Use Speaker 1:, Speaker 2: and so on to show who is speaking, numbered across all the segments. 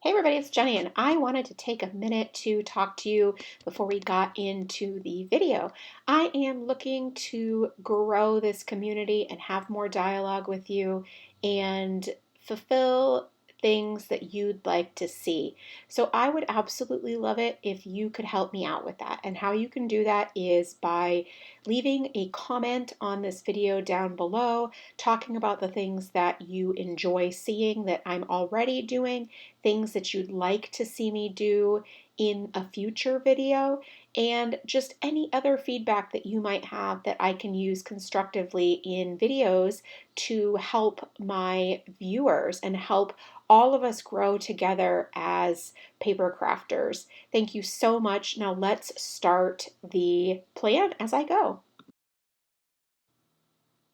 Speaker 1: Hey everybody, it's Jenny, and I wanted to take a minute to talk to you before we got into the video. I am looking to grow this community and have more dialogue with you and fulfill things that you'd like to see. So I would absolutely love it if you could help me out with that. And how you can do that is by leaving a comment on this video down below, talking about the things that you enjoy seeing that I'm already doing, things that you'd like to see me do in a future video, and just any other feedback that you might have that I can use constructively in videos to help my viewers and help all of us grow together as paper crafters. Thank you so much. Now let's start the plan as I go.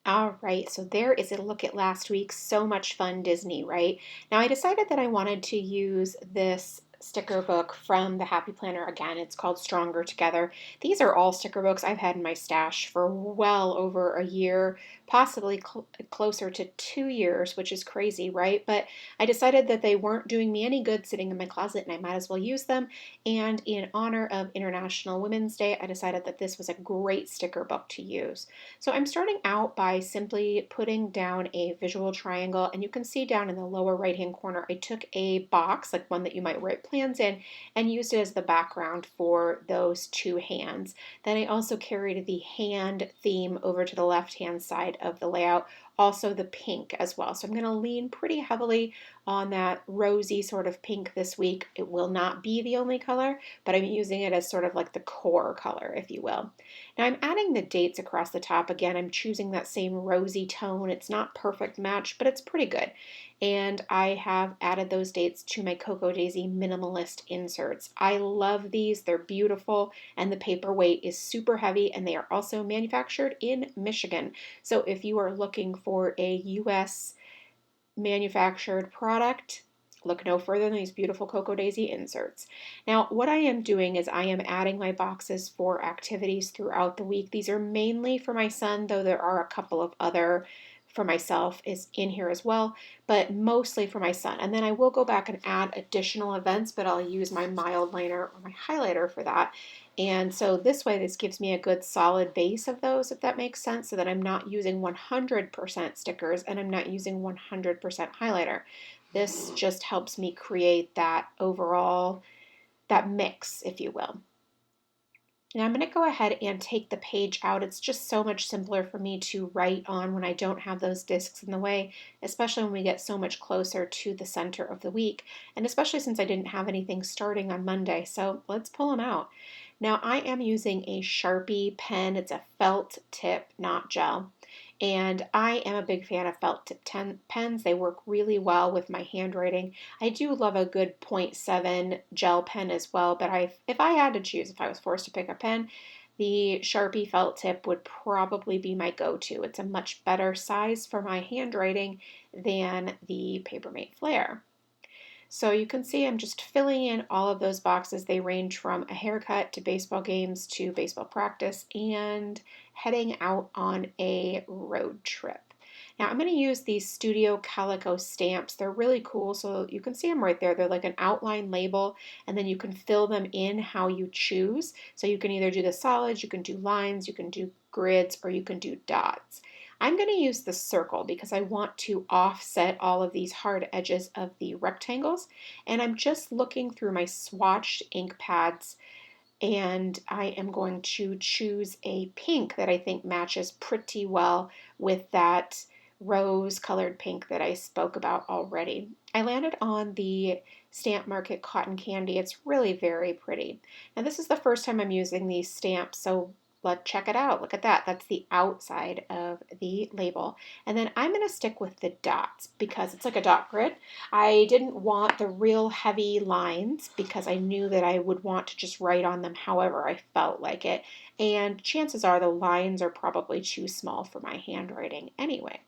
Speaker 1: All right, so there is a look at last week. So much fun, Disney, right? Now I decided that I wanted to use this sticker book from the Happy Planner again. It's called Stronger Together. These are all sticker books I've had in my stash for well over a year, possibly closer to 2 years, which is crazy, right? But I decided that they weren't doing me any good sitting in my closet and I might as well use them. And in honor of International Women's Day, I decided that this was a great sticker book to use. So I'm starting out by simply putting down a visual triangle, and you can see down in the lower right hand corner I took a box, like one that you might write plans in, and used it as the background for those two hands. Then I also carried the hand theme over to the left hand side of the layout, also the pink as well. So I'm going to lean pretty heavily on that rosy sort of pink this week. It will not be the only color, but I'm using it as sort of like the core color, if you will. Now I'm adding the dates across the top. Again, I'm choosing that same rosy tone. It's not perfect match, but it's pretty good. And I have added those dates to my Cocoa Daisy minimalist inserts. I love these. They're beautiful, and the paperweight is super heavy, and they are also manufactured in Michigan. So if you are looking for a US manufactured product, look no further than these beautiful Cocoa Daisy inserts. Now, what I am doing is I am adding my boxes for activities throughout the week. These are mainly for my son, though there are a couple of other for myself is in here as well, but mostly for my son. And then I will go back and add additional events, but I'll use my mild liner or my highlighter for that. And so this way, this gives me a good solid base of those, if that makes sense, so that I'm not using 100% stickers and I'm not using 100% highlighter. This just helps me create that overall, that mix, if you will. Now I'm going to go ahead and take the page out. It's just so much simpler for me to write on when I don't have those discs in the way, especially when we get so much closer to the center of the week, and especially since I didn't have anything starting on Monday. So let's pull them out. Now I am using a Sharpie pen. It's a felt tip, not gel. And I am a big fan of felt tip pens. They work really well with my handwriting. I do love a good 0.7 gel pen as well, but if I had to choose, if I was forced to pick a pen, the Sharpie felt tip would probably be my go-to. It's a much better size for my handwriting than the Papermate Flare. So you can see I'm just filling in all of those boxes. They range from a haircut to baseball games to baseball practice and heading out on a road trip. Now I'm going to use these Studio Calico stamps. They're really cool, so you can see them right there. They're like an outline label, and then you can fill them in how you choose. So you can either do the solids, you can do lines, you can do grids, or you can do dots. I'm going to use the circle because I want to offset all of these hard edges of the rectangles, and I'm just looking through my swatched ink pads, and I am going to choose a pink that I think matches pretty well with that rose colored pink that I spoke about already. I landed on the Stamp Market Cotton Candy. It's really very pretty. Now this is the first time I'm using these stamps, so let's check it out. Look at that. That's the outside of the label. And then I'm going to stick with the dots because it's like a dot grid. I didn't want the real heavy lines because I knew that I would want to just write on them however I felt like it. And chances are the lines are probably too small for my handwriting anyway.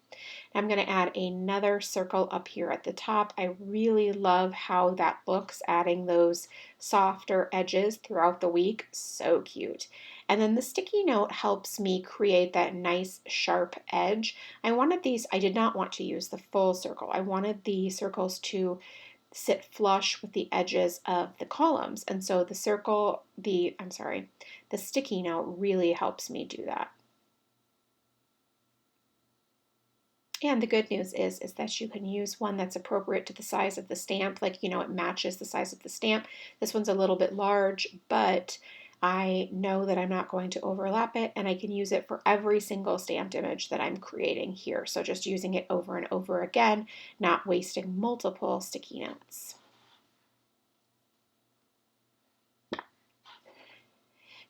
Speaker 1: I'm going to add another circle up here at the top. I really love how that looks, adding those softer edges throughout the week. So cute. And then the sticky note helps me create that nice sharp edge. I did not want to use the full circle. I wanted the circles to sit flush with the edges of the columns. And so the sticky note really helps me do that. And the good news is that you can use one that's appropriate to the size of the stamp, like, it matches the size of the stamp. This one's a little bit large, but I know that I'm not going to overlap it, and I can use it for every single stamped image that I'm creating here. So just using it over and over again, not wasting multiple sticky notes.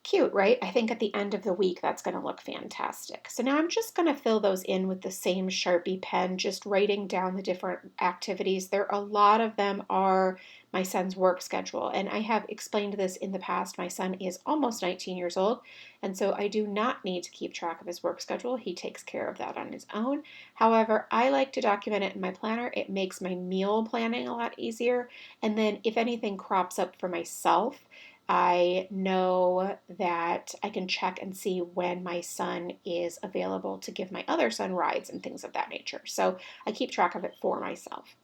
Speaker 1: Cute, right? I think at the end of the week, that's going to look fantastic. So now I'm just going to fill those in with the same Sharpie pen, just writing down the different activities. A lot of them are my son's work schedule. And I have explained this in the past. My son is almost 19 years old. And so I do not need to keep track of his work schedule. He takes care of that on his own. However, I like to document it in my planner. It makes my meal planning a lot easier. And then if anything crops up for myself, I know that I can check and see when my son is available to give my other son rides and things of that nature. So I keep track of it for myself.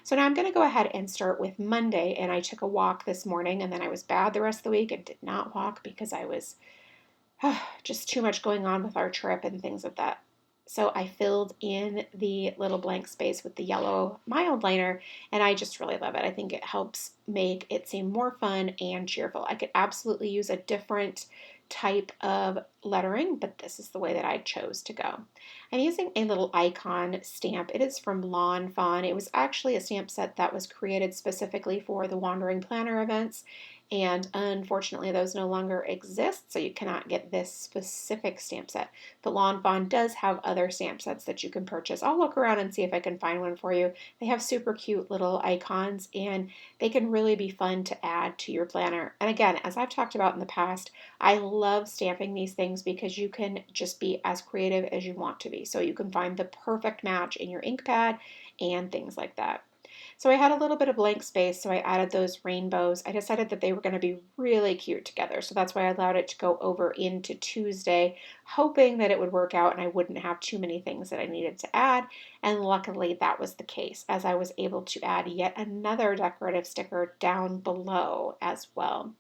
Speaker 1: So now I'm going to go ahead and start with Monday. And I took a walk this morning, and then I was bad the rest of the week and did not walk because I was just too much going on with our trip and things of that. So I filled in the little blank space with the yellow mild liner, and I just really love it. I think it helps make it seem more fun and cheerful. I could absolutely use a different type of lettering, but this is the way that I chose to go. I'm using a little icon stamp. It is from Lawn Fawn. It was actually a stamp set that was created specifically for the Wandering Planner events, and unfortunately those no longer exist, so you cannot get this specific stamp set. But Lawn Fawn does have other stamp sets that you can purchase. I'll look around and see if I can find one for you. They have super cute little icons, and they can really be fun to add to your planner. And again, as I've talked about in the past, I love stamping these things because you can just be as creative as you want to be. So you can find the perfect match in your ink pad and things like that. So I had a little bit of blank space, so I added those rainbows. I decided that they were going to be really cute together, so that's why I allowed it to go over into Tuesday, hoping that it would work out and I wouldn't have too many things that I needed to add, and luckily that was the case, as I was able to add yet another decorative sticker down below as well.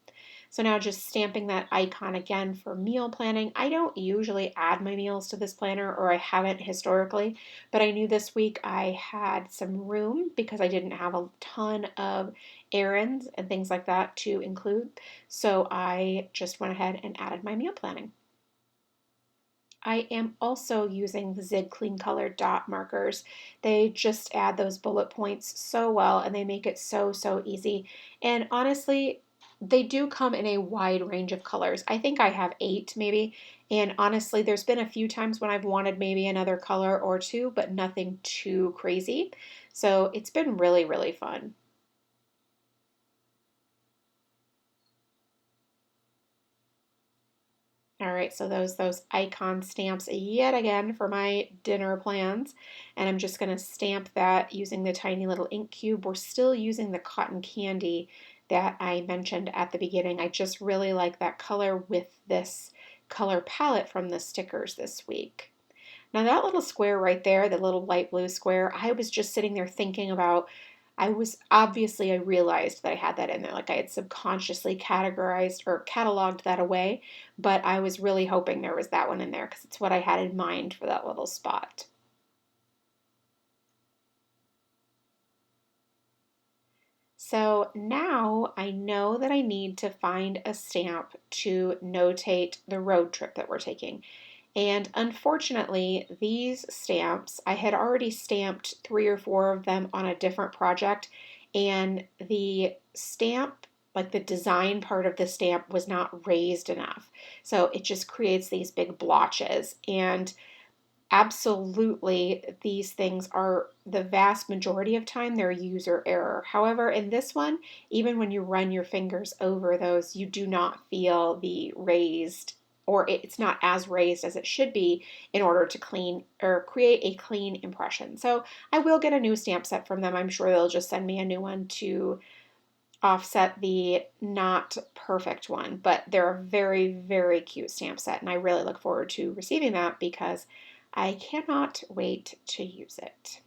Speaker 1: So now just stamping that icon again for meal planning. I don't usually add my meals to this planner, or I haven't historically, but I knew this week I had some room because I didn't have a ton of errands and things like that to include. So I just went ahead and added my meal planning. I am also using the Zig Clean Color dot markers. They just add those bullet points so well, and they make it so, so easy. And honestly, they do come in a wide range of colors. I think I have 8 maybe. And honestly, there's been a few times when I've wanted maybe another color or two, but nothing too crazy. So it's been really, really fun. All right, so those icon stamps yet again for my dinner plans. And I'm just going to stamp that using the tiny little ink cube. We're still using the cotton candy that I mentioned at the beginning. I just really like that color with this color palette from the stickers this week. Now that little square right there, the little light blue square, I was just sitting there thinking about, I realized that I had that in there, like I had subconsciously categorized or cataloged that away, but I was really hoping there was that one in there because it's what I had in mind for that little spot. So now I know that I need to find a stamp to notate the road trip that we're taking. And unfortunately, these stamps, I had already stamped 3 or 4 of them on a different project, and the stamp, like the design part of the stamp, was not raised enough. So it just creates these big blotches. And absolutely, these things are the vast majority of time they're user error. However, in this one, even when you run your fingers over those, you do not feel the raised, or it's not as raised as it should be in order to clean or create a clean impression. So I will get a new stamp set from them. I'm sure they'll just send me a new one to offset the not perfect one, but they're a very, very cute stamp set, and I really look forward to receiving that because I cannot wait to use it.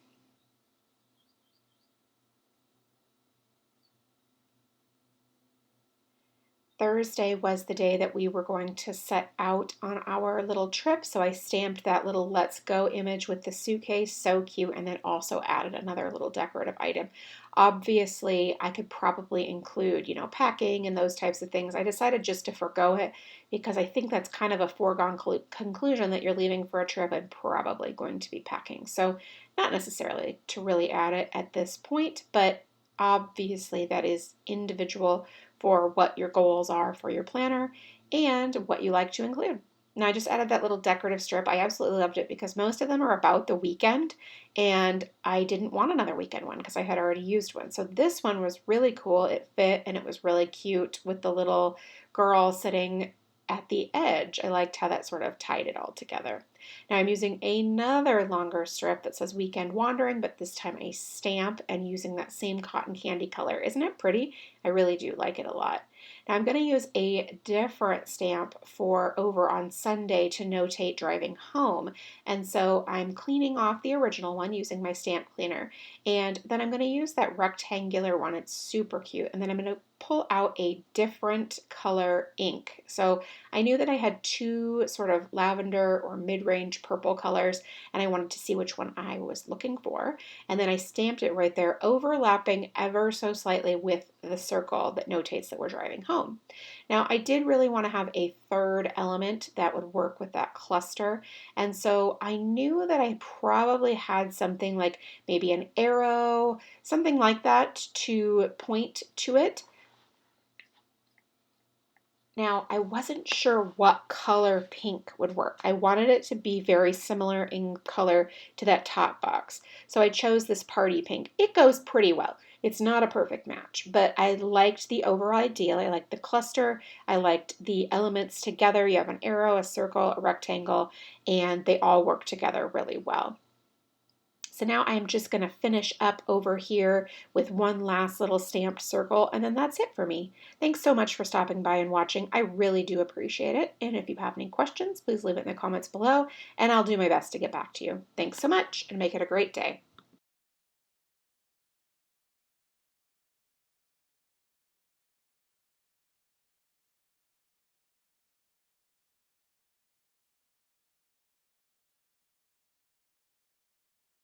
Speaker 1: Thursday was the day that we were going to set out on our little trip, so I stamped that little let's go image with the suitcase, so cute, and then also added another little decorative item. Obviously, I could probably include, packing and those types of things. I decided just to forgo it because I think that's kind of a foregone conclusion that you're leaving for a trip and probably going to be packing. So not necessarily to really add it at this point, but obviously that is individual for what your goals are for your planner and what you like to include. Now, I just added that little decorative strip. I absolutely loved it because most of them are about the weekend, and I didn't want another weekend one because I had already used one. So this one was really cool. It fit and it was really cute with the little girl sitting at the edge. I liked how that sort of tied it all together. Now I'm using another longer strip that says Weekend Wandering, but this time a stamp and using that same cotton candy color. Isn't it pretty? I really do like it a lot. Now I'm going to use a different stamp for over on Sunday to notate driving home. And so I'm cleaning off the original one using my stamp cleaner. And then I'm going to use that rectangular one. It's super cute. And then I'm going to pull out a different color ink. So I knew that I had two sort of lavender or mid-range purple colors, and I wanted to see which one I was looking for. And then I stamped it right there, overlapping ever so slightly with the circle that notates that we're driving home. Now, I did really want to have a third element that would work with that cluster, and so I knew that I probably had something like maybe an arrow, something like that to point to it. Now, I wasn't sure what color pink would work. I wanted it to be very similar in color to that top box. So I chose this party pink. It goes pretty well. It's not a perfect match, but I liked the overall idea. I liked the cluster. I liked the elements together. You have an arrow, a circle, a rectangle, and they all work together really well. So now I'm just going to finish up over here with one last little stamped circle, and then that's it for me. Thanks so much for stopping by and watching. I really do appreciate it. And if you have any questions, please leave it in the comments below, and I'll do my best to get back to you. Thanks so much, and make it a great day.